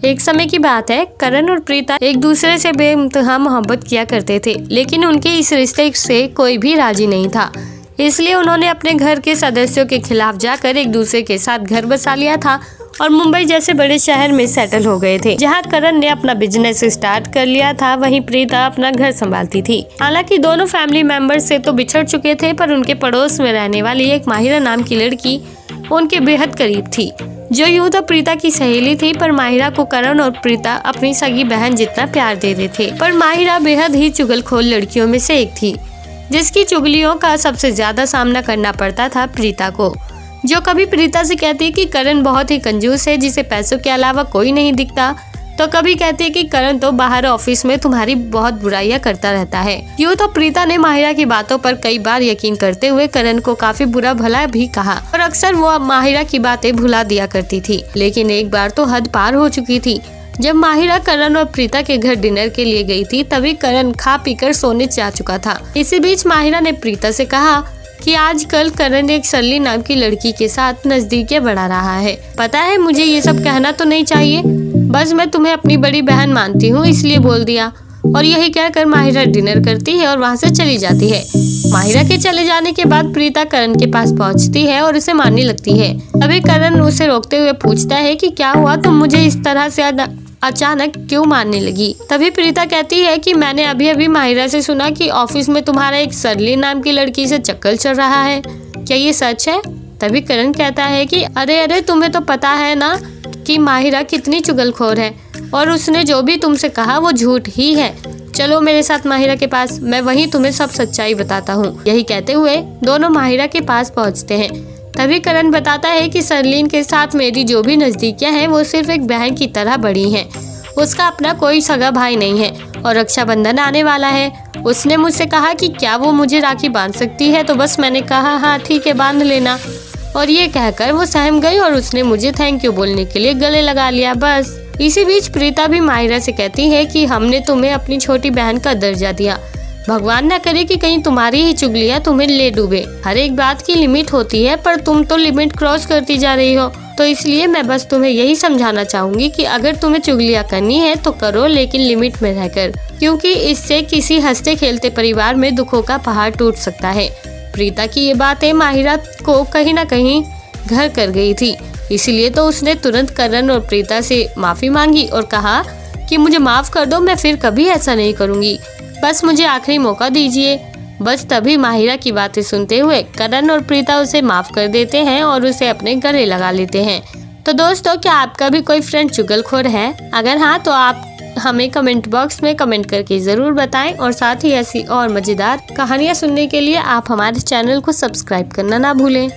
एक समय की बात है, करण और प्रीता एक दूसरे से बेइंतहा मोहब्बत किया करते थे, लेकिन उनके इस रिश्ते से कोई भी राजी नहीं था। इसलिए उन्होंने अपने घर के सदस्यों के खिलाफ जाकर एक दूसरे के साथ घर बसा लिया था और मुंबई जैसे बड़े शहर में सेटल हो गए थे, जहां करण ने अपना बिजनेस स्टार्ट कर लिया था, वहीं प्रीता अपना घर संभालती थी। हालांकि दोनों फैमिली मेंबर्स से तो बिछड़ चुके थे, पर उनके पड़ोस में रहने वाली एक माहिरा नाम की लड़की उनके बेहद करीब थी, जो यूं तो प्रीता की सहेली थी, पर माहिरा को करण और प्रीता अपनी सगी बहन जितना प्यार देते थे। पर माहिरा बेहद ही चुगलखोर लड़कियों में से एक थी, जिसकी चुगलियों का सबसे ज्यादा सामना करना पड़ता था प्रीता को, जो कभी प्रीता से कहती कि करण बहुत ही कंजूस है, जिसे पैसों के अलावा कोई नहीं दिखता, तो कभी कहती कि करण तो बाहर ऑफिस में तुम्हारी बहुत बुराइयां करता रहता है। यूँ तो प्रीता ने माहिरा की बातों पर कई बार यकीन करते हुए करण को काफी बुरा भला भी कहा और अक्सर वो माहिरा की बातें भुला दिया करती थी। लेकिन एक बार तो हद पार हो चुकी थी। जब माहिरा करण और प्रीता के घर डिनर के लिए गई थी, तभी करण खा पीकर सोने जा चुका था। इसी बीच माहिरा ने प्रीता से कहा कि आजकल करण एक सरली नाम की लड़की के साथ नजदीकियां बढ़ा रहा है। पता है, मुझे ये सब कहना तो नहीं चाहिए, बस मैं तुम्हें अपनी बड़ी बहन मानती हूँ, इसलिए बोल दिया। और यही कहकर माहिरा डिनर करती है और वहाँ से चली जाती है। माहिरा के चले जाने के बाद प्रीता करण के पास पहुँचती है और उसे मारने लगती है। तभी करण उसे रोकते हुए पूछता है कि क्या हुआ, तुम मुझे इस तरह से अचानक क्यों मारने लगी। तभी प्रीता कहती है कि मैंने अभी अभी माहिरा से सुना कि ऑफिस में तुम्हारा एक सरली नाम की लड़की से चक्कर चल रहा है, क्या ये सच है। तभी करण कहता है कि अरे तुम्हें तो पता है ना कि माहिरा कितनी चुगलखोर है और उसने जो भी तुमसे कहा वो झूठ ही है। चलो मेरे साथ माहिरा के पास, मैं वहीं तुम्हें सब सच्चाई बताता हूँ। यही कहते हुए दोनों माहिरा के पास पहुँचते हैं। तभी करण बताता है कि सरलीन के साथ मेरी जो भी नजदीकियां हैं वो सिर्फ एक बहन की तरह बड़ी हैं। उसका अपना कोई सगा भाई नहीं है और रक्षाबंधन आने वाला है। उसने मुझसे कहा कि क्या वो मुझे राखी बांध सकती है, तो बस मैंने कहा हाँ ठीक है, बांध लेना। और ये कहकर वो सहम गई और उसने मुझे थैंक यू बोलने के लिए गले लगा लिया, बस। इसी बीच प्रीता भी माहिरा से कहती है कि हमने तुम्हें अपनी छोटी बहन का दर्जा दिया, भगवान न करे कि कहीं तुम्हारी ही चुगलियां तुम्हें ले डूबे। हर एक बात की लिमिट होती है, पर तुम तो लिमिट क्रॉस करती जा रही हो। तो इसलिए मैं बस तुम्हें यही समझाना चाहूंगी कि अगर तुम्हें चुगलियां करनी है तो करो, लेकिन लिमिट में रहकर, क्योंकि इससे किसी हंसते खेलते परिवार में दुखों का पहाड़ टूट सकता है। प्रीता की ये बातें माहिरा को कहीं न कहीं घर कर गई थी, इसीलिए तो उसने तुरंत करण और प्रीता से माफी मांगी और कहा कि मुझे माफ कर दो, मैं फिर कभी ऐसा नहीं करूँगी, बस मुझे आखिरी मौका दीजिए। बस तभी माहिरा की बातें सुनते हुए करण और प्रीता उसे माफ कर देते हैं और उसे अपने गले लगा लेते हैं। तो दोस्तों, क्या आपका भी कोई फ्रेंड चुगलखोर है? अगर हाँ, तो आप हमें कमेंट बॉक्स में कमेंट करके ज़रूर बताएं और साथ ही ऐसी और मज़ेदार कहानियाँ सुनने के लिए आप हमारे चैनल को सब्सक्राइब करना ना भूलें।